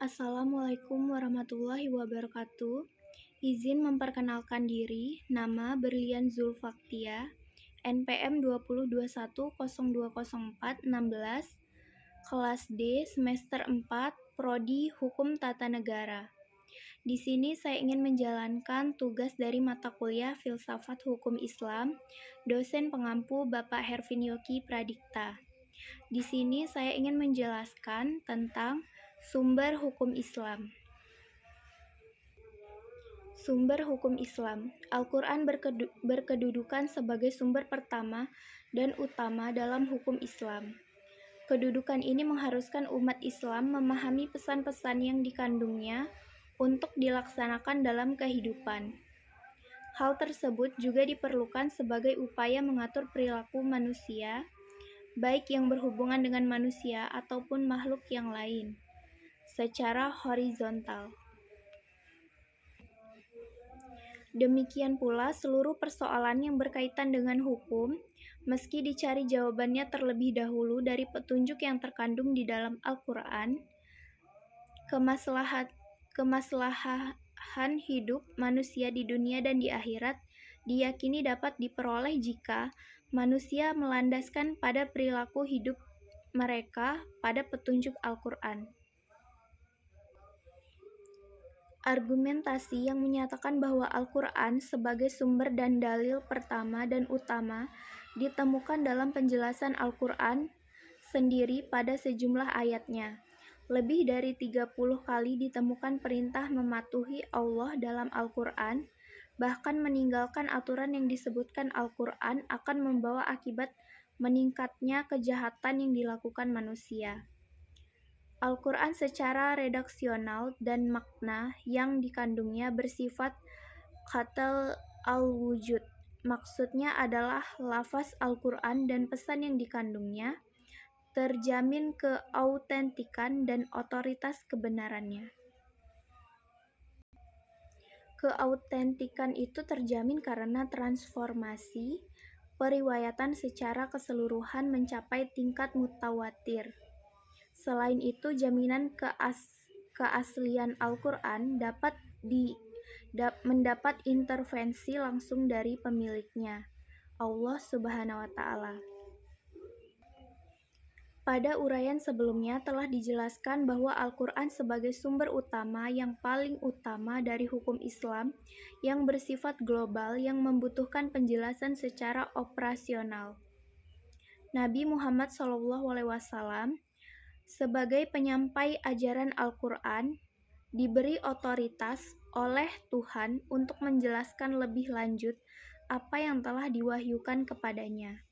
Assalamualaikum warahmatullahi wabarakatuh. Izin memperkenalkan diri, nama Berlian Zulfaktia, NPM 2021020416, kelas D, semester 4, Prodi Hukum Tata Negara. Di sini saya ingin menjalankan tugas dari mata kuliah Filsafat Hukum Islam, dosen pengampu Bapak Hervin Yoki Pradikta. Di sini saya ingin menjelaskan tentang sumber hukum Islam. Sumber hukum Islam. Al-Quran berkedudukan sebagai sumber pertama dan utama dalam hukum Islam. Kedudukan ini mengharuskan umat Islam memahami pesan-pesan yang dikandungnya untuk dilaksanakan dalam kehidupan. Hal tersebut juga diperlukan sebagai upaya mengatur perilaku manusia, baik yang berhubungan dengan manusia ataupun makhluk yang lain, secara horizontal. Demikian pula seluruh persoalan yang berkaitan dengan hukum, meski dicari jawabannya terlebih dahulu dari petunjuk yang terkandung di dalam Al-Quran, kemaslahan hidup manusia di dunia dan di akhirat diyakini dapat diperoleh jika manusia melandaskan pada perilaku hidup mereka pada petunjuk Al-Quran. Argumentasi yang menyatakan bahwa Al-Quran sebagai sumber dan dalil pertama dan utama ditemukan dalam penjelasan Al-Quran sendiri pada sejumlah ayatnya. Lebih dari 30 kali ditemukan perintah mematuhi Allah dalam Al-Quran, bahkan meninggalkan aturan yang disebutkan Al-Quran akan membawa akibat meningkatnya kejahatan yang dilakukan manusia. Al-Quran secara redaksional dan makna yang dikandungnya bersifat qatal al-wujud. Maksudnya adalah lafaz Al-Quran dan pesan yang dikandungnya terjamin keautentikan dan otoritas kebenarannya. Keautentikan itu terjamin karena transformasi periwayatan secara keseluruhan mencapai tingkat mutawatir. Selain itu, jaminan keaslian Al-Quran dapat mendapat intervensi langsung dari pemiliknya, Allah Subhanahu wa Ta'ala. Pada uraian sebelumnya telah dijelaskan bahwa Al-Quran sebagai sumber utama yang paling utama dari hukum Islam yang bersifat global yang membutuhkan penjelasan secara operasional. Nabi Muhammad SAW sebagai penyampai ajaran Al-Quran diberi otoritas oleh Tuhan untuk menjelaskan lebih lanjut apa yang telah diwahyukan kepadanya.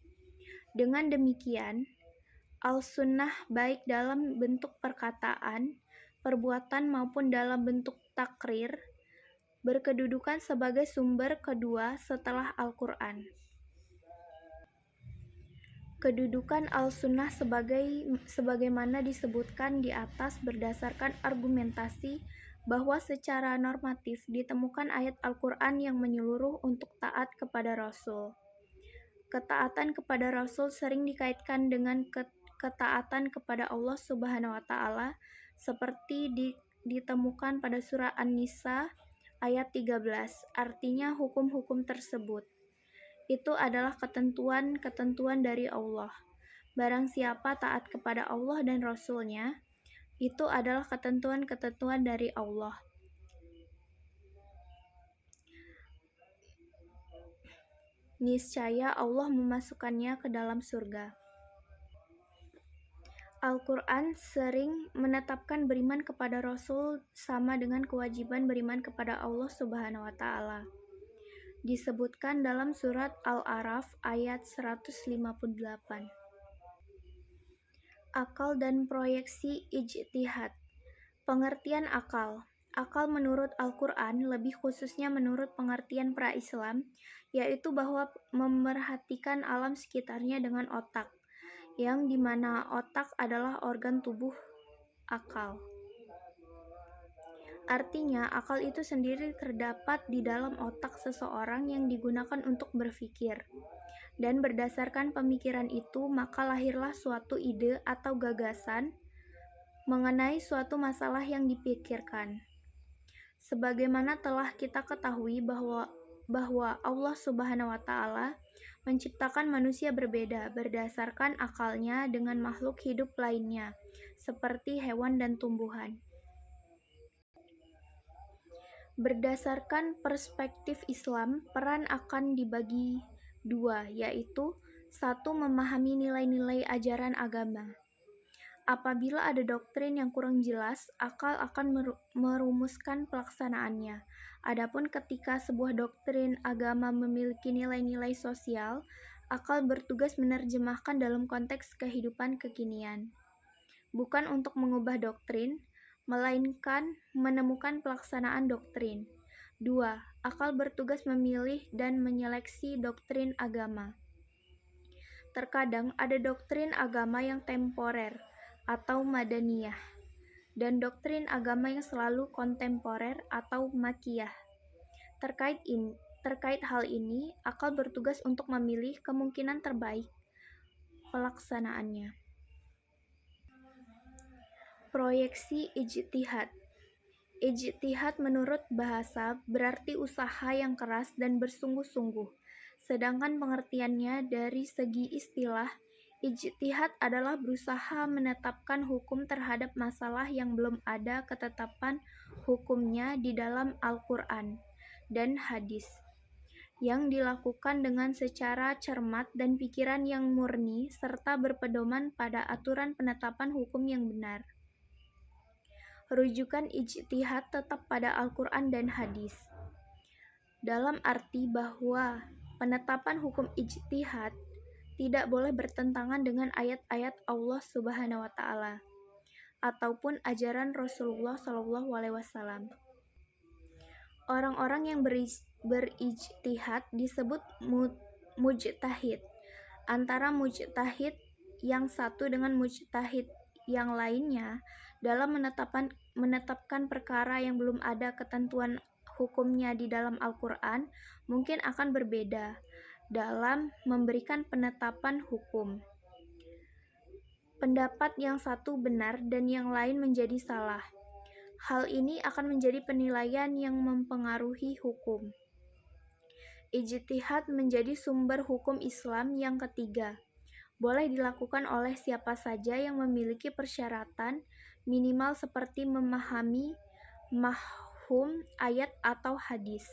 Dengan demikian, Al-Sunnah baik dalam bentuk perkataan, perbuatan maupun dalam bentuk takrir berkedudukan sebagai sumber kedua setelah Al-Quran. Kedudukan Al-Sunnah sebagaimana disebutkan di atas berdasarkan argumentasi bahwa secara normatif ditemukan ayat Al-Quran yang menyeluruh untuk taat kepada Rasul. Ketaatan kepada Rasul sering dikaitkan dengan ketaatan kepada Allah Subhanahu wa Ta'ala seperti ditemukan pada surah An-Nisa ayat 13. Artinya hukum-hukum tersebut itu adalah ketentuan-ketentuan dari Allah. Barang siapa taat kepada Allah dan Rasul-Nya, itu adalah ketentuan-ketentuan dari Allah. Niscaya Allah memasukkannya ke dalam surga. Al-Quran sering menetapkan beriman kepada Rasul sama dengan kewajiban beriman kepada Allah Subhanahu wa Ta'ala. Disebutkan dalam surat Al-A'raf ayat 158. Akal dan proyeksi ijtihad. Pengertian akal. Akal menurut Al-Quran, lebih khususnya menurut pengertian pra-Islam, yaitu bahwa memerhatikan alam sekitarnya dengan otak, yang dimana otak adalah organ tubuh akal. Artinya, akal itu sendiri terdapat di dalam otak seseorang yang digunakan untuk berpikir. Dan berdasarkan pemikiran itu, maka lahirlah suatu ide atau gagasan mengenai suatu masalah yang dipikirkan. Sebagaimana telah kita ketahui bahwa Allah Subhanahu wa Ta'ala menciptakan manusia berbeda berdasarkan akalnya dengan makhluk hidup lainnya, seperti hewan dan tumbuhan. Berdasarkan perspektif Islam, peran akan dibagi dua, yaitu satu, memahami nilai-nilai ajaran agama. Apabila ada doktrin yang kurang jelas, akal akan merumuskan pelaksanaannya. Adapun ketika sebuah doktrin agama memiliki nilai-nilai sosial, akal bertugas menerjemahkan dalam konteks kehidupan kekinian. Bukan untuk mengubah doktrin, melainkan menemukan pelaksanaan doktrin. 2. Akal bertugas memilih dan menyeleksi doktrin agama. Terkadang ada doktrin agama yang temporer atau madaniyah, dan doktrin agama yang selalu kontemporer atau makiyah. Terkait hal ini, akal bertugas untuk memilih kemungkinan terbaik pelaksanaannya. Proyeksi ijtihad. Ijtihad menurut bahasa berarti usaha yang keras dan bersungguh-sungguh. Sedangkan pengertiannya dari segi istilah, ijtihad adalah berusaha menetapkan hukum terhadap masalah yang belum ada ketetapan hukumnya di dalam Al-Quran dan hadis, yang dilakukan dengan secara cermat dan pikiran yang murni serta berpedoman pada aturan penetapan hukum yang benar. Rujukan ijtihad tetap pada Al-Quran dan hadis, dalam arti bahwa penetapan hukum ijtihad tidak boleh bertentangan dengan ayat-ayat Allah Subhanahu wa Ta'ala ataupun ajaran Rasulullah SAW. Orang-orang yang berijtihad disebut mujtahid. Antara mujtahid yang satu dengan mujtahid yang lainnya dalam menetapkan perkara yang belum ada ketentuan hukumnya di dalam Al-Quran mungkin akan berbeda dalam memberikan penetapan hukum. Pendapat yang satu benar dan yang lain menjadi salah. Hal ini akan menjadi penilaian yang mempengaruhi hukum. Ijtihad menjadi sumber hukum Islam yang ketiga. Boleh dilakukan oleh siapa saja yang memiliki persyaratan minimal seperti memahami mafhum ayat atau hadis,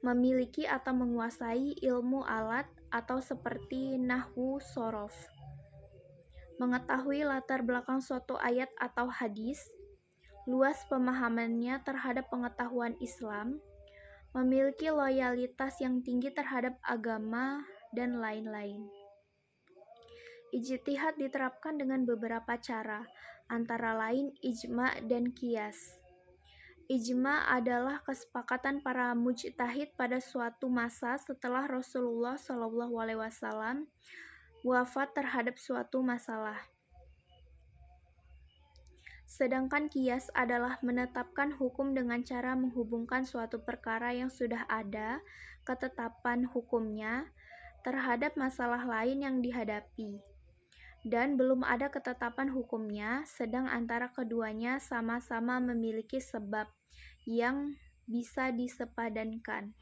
memiliki atau menguasai ilmu alat atau seperti nahwu sorof, mengetahui latar belakang suatu ayat atau hadis, luas pemahamannya terhadap pengetahuan Islam, memiliki loyalitas yang tinggi terhadap agama, dan lain-lain. Ijtihad diterapkan dengan beberapa cara, antara lain ijma dan qiyas. Ijma adalah kesepakatan para mujtahid pada suatu masa setelah Rasulullah SAW wafat terhadap suatu masalah. Sedangkan qiyas adalah menetapkan hukum dengan cara menghubungkan suatu perkara yang sudah ada ketetapan hukumnya terhadap masalah lain yang dihadapi dan belum ada ketetapan hukumnya, sedang antara keduanya sama-sama memiliki sebab yang bisa disepadankan.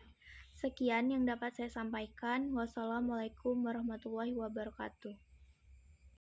Sekian yang dapat saya sampaikan. Wassalamualaikum warahmatullahi wabarakatuh.